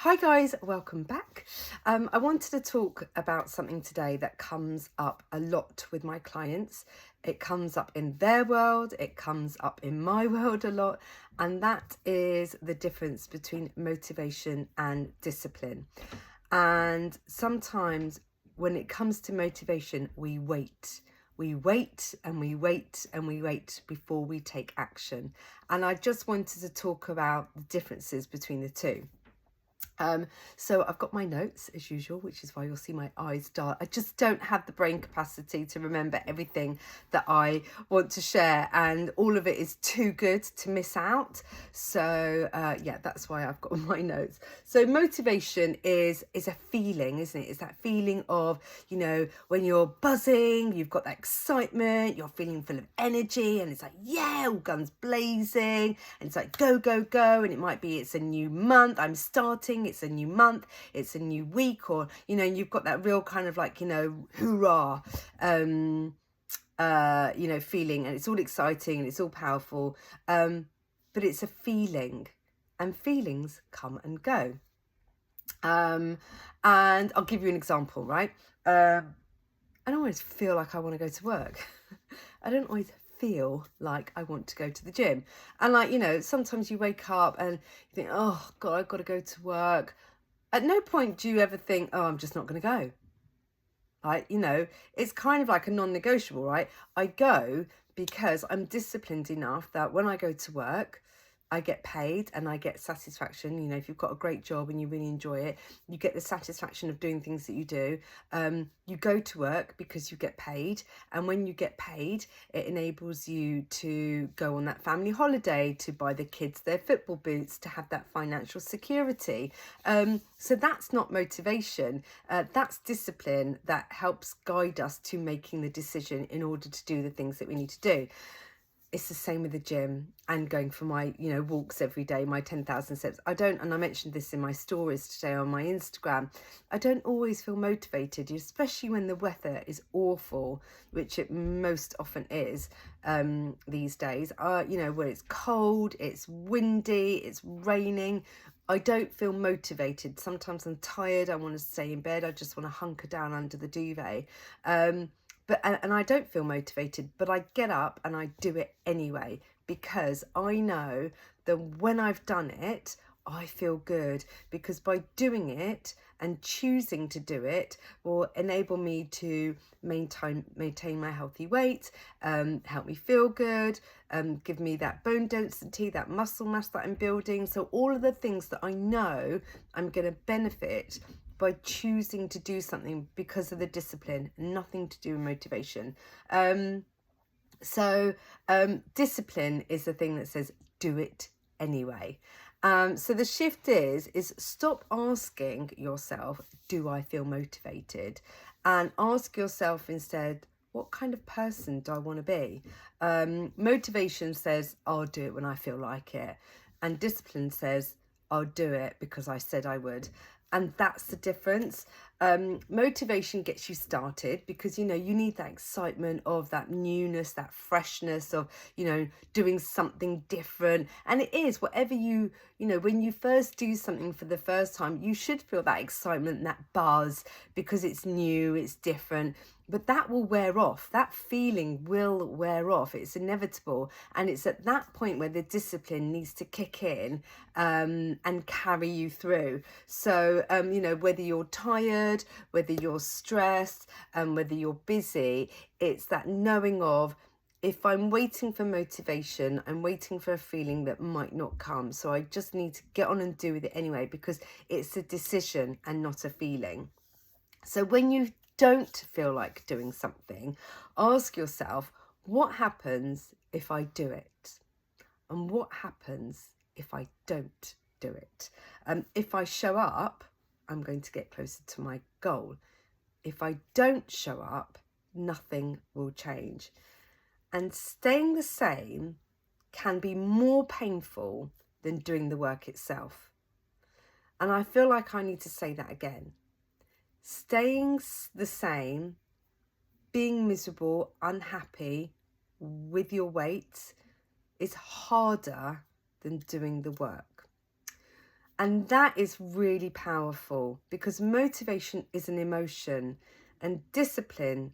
Hi guys, welcome back. I wanted to talk about something today that comes up a lot with my clients. It comes up in their world, it comes up in my world a lot, and that is the difference between motivation and discipline. And sometimes when it comes to motivation, we wait. We wait and we wait and we wait before we take action. And I just wanted to talk about the differences between the two. So I've got my notes as usual, which is why you'll see my eyes dart. I just don't have the brain capacity to remember everything that I want to share, and all of it is too good to miss out. So yeah, that's why I've got my notes. So motivation is a feeling, isn't it? It's that feeling of, you know, when you're buzzing, you've got that excitement, you're feeling full of energy, and it's like, yeah, all guns blazing, and it's like go, go, go. And it might be it's a new month, I'm starting, it's a new month, it's a new week, or, you know, you've got that real kind of like, you know, hoorah, you know, feeling, and it's all exciting and it's all powerful. But it's a feeling, and feelings come and go. And I'll give you an example, right? I don't always feel like I want to go to work. I don't always feel like I want to go to the gym. And like, you know, sometimes you wake up and you think, oh God, I've got to go to work. At no point do you ever think, oh, I'm just not going to go. Right? You know, it's kind of like a non-negotiable, right? I go because I'm disciplined enough that when I go to work, I get paid and I get satisfaction. You know, if you've got a great job and you really enjoy it, you get the satisfaction of doing things that you do. You go to work because you get paid. And when you get paid, it enables you to go on that family holiday, to buy the kids their football boots, to have that financial security. So that's not motivation. That's discipline that helps guide us to making the decision in order to do the things that we need to do. It's the same with the gym and going for my, you know, walks every day, my 10,000 steps. I don't, and I mentioned this in my stories today on my Instagram, I don't always feel motivated, especially when the weather is awful, which it most often is these days. You know, where it's cold, it's windy, it's raining. I don't feel motivated. Sometimes I'm tired, I want to stay in bed, I just want to hunker down under the duvet. And I don't feel motivated, but I get up and I do it anyway, because I know that when I've done it, I feel good, because by doing it and choosing to do it will enable me to maintain my healthy weight, help me feel good, give me that bone density, that muscle mass that I'm building. So all of the things that I know I'm going to benefit by choosing to do something because of the discipline, nothing to do with motivation. Discipline is the thing that says do it anyway. So the shift is stop asking yourself, do I feel motivated? And ask yourself instead, what kind of person do I want to be? Motivation says, I'll do it when I feel like it. And discipline says, I'll do it because I said I would. And that's the difference. Motivation gets you started because, you know, you need that excitement of that newness, that freshness of, you know, doing something different. And it is whatever you know, when you first do something for the first time, you should feel that excitement, that buzz, because it's new, it's different. But that will wear off. That feeling will wear off. It's inevitable. And it's at that point where the discipline needs to kick in and carry you through. So, you know, whether you're tired, whether you're stressed, whether you're busy, it's that knowing of, if I'm waiting for motivation, I'm waiting for a feeling that might not come. So I just need to get on and do with it anyway, because it's a decision and not a feeling. So when you don't feel like doing something, ask yourself, what happens if I do it? And what happens if I don't do it? If I show up, I'm going to get closer to my goal. If I don't show up, nothing will change. And staying the same can be more painful than doing the work itself. And I feel like I need to say that again. Staying the same, being miserable, unhappy with your weight is harder than doing the work. And that is really powerful, because motivation is an emotion and discipline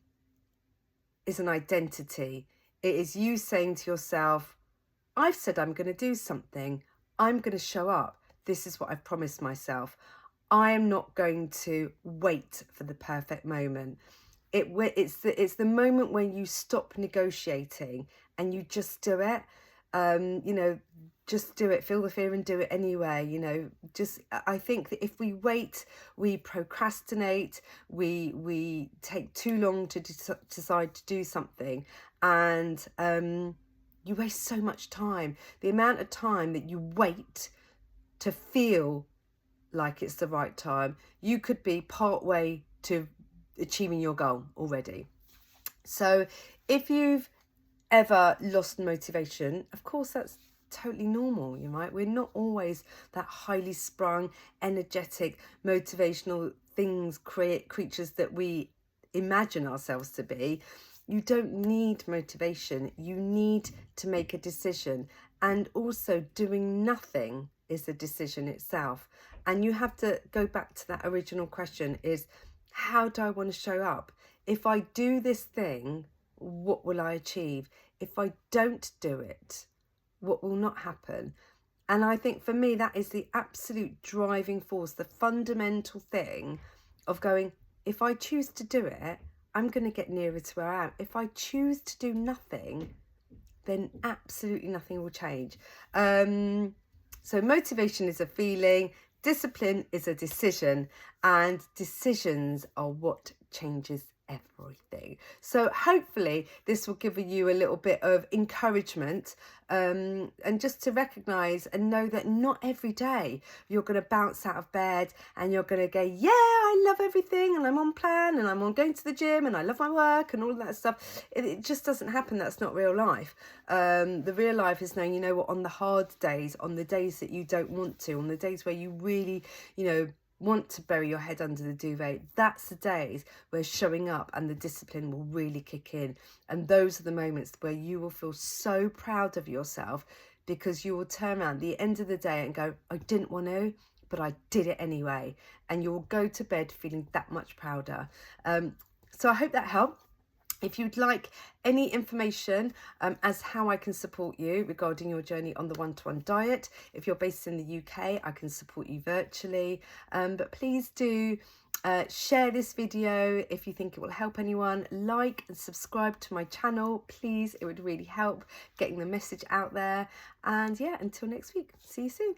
is an identity. It is you saying to yourself, I've said I'm going to do something. I'm going to show up. This is what I've promised myself. I am not going to wait for the perfect moment. It's the moment when you stop negotiating and you just do it. You know, just do it. Feel the fear and do it anyway. You know, just, I think that if we wait, we procrastinate, we take too long to decide to do something, and you waste so much time. The amount of time that you wait to feel like it's the right time, you could be part way to achieving your goal already. So if you've ever lost motivation, of course that's totally normal, you might. We're not always that highly sprung, energetic, motivational creatures that we imagine ourselves to be. You don't need motivation. You need to make a decision. And also, doing nothing is a decision itself. And you have to go back to that original question, is how do I want to show up? If I do this thing, what will I achieve? If I don't do it, what will not happen? And I think for me, that is the absolute driving force, the fundamental thing of going, if I choose to do it, I'm going to get nearer to where I am. If I choose to do nothing, then absolutely nothing will change. So motivation is a feeling, discipline is a decision, and decisions are what changes everything. So hopefully this will give you a little bit of encouragement, and just to recognize and know that not every day you're going to bounce out of bed and you're going to go, yeah, I love everything and I'm on plan and I'm on going to the gym and I love my work and all that stuff. It just doesn't happen. That's not real life. The real life is knowing, you know what, on the hard days, on the days that you don't want to, on the days where you really, you know, want to bury your head under the duvet, that's the days where showing up and the discipline will really kick in. And those are the moments where you will feel so proud of yourself, because you will turn around at the end of the day and go, I didn't want to, but I did it anyway. And you will go to bed feeling that much prouder. So I hope that helped. If you'd like any information as how I can support you regarding your journey on the one-to-one diet, if you're based in the UK, I can support you virtually. But please do share this video if you think it will help anyone. Like and subscribe to my channel, please. It would really help getting the message out there. And yeah, until next week, see you soon.